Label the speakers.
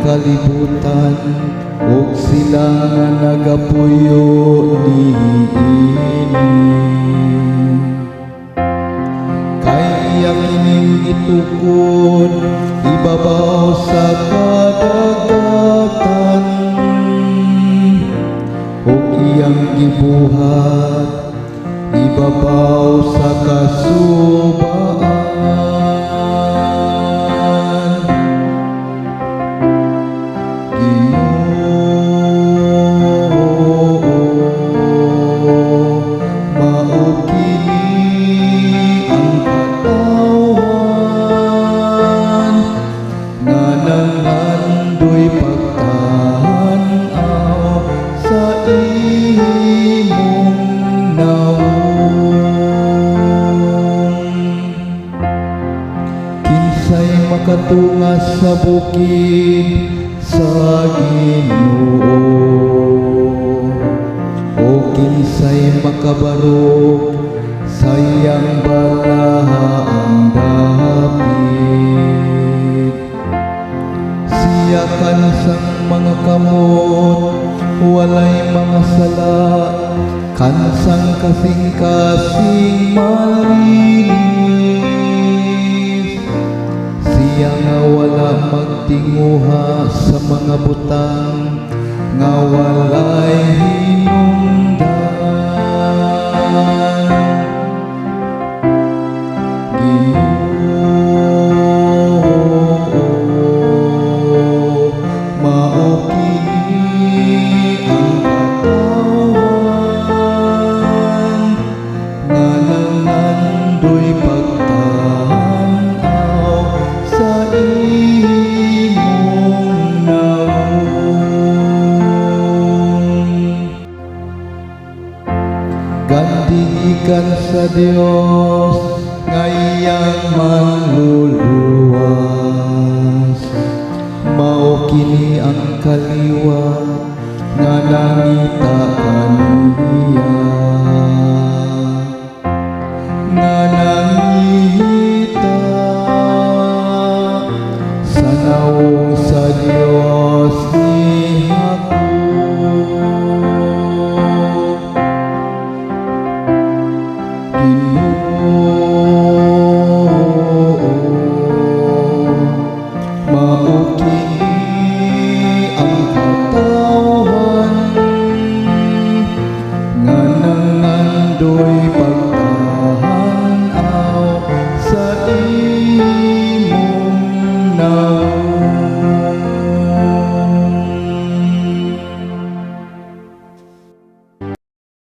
Speaker 1: kalibutan ug sila nga nagapuyo niini. Kay iya kining gitukod ibabaw sa kadagatan ug iyang gibuhat ibabaw sa kasubaan. Makatunga sa bukid sa Ginoo o kinsay makabarog sa iyang balahaang dapit. Siya kansang mga kamot walay mga sala, kansang kasing-kasing malinis. Siya nga wala magtinguha sa mga butang, nga walay hinungdan. Ginoo, mao kini ang katawan, nga nangandoy pagtanaw sa imong naong. Gandigikan sa Dios nga iyang manluluwas, mao kini ang kaliwat nga nangita kaniya, nga nangita sa naong sa Dios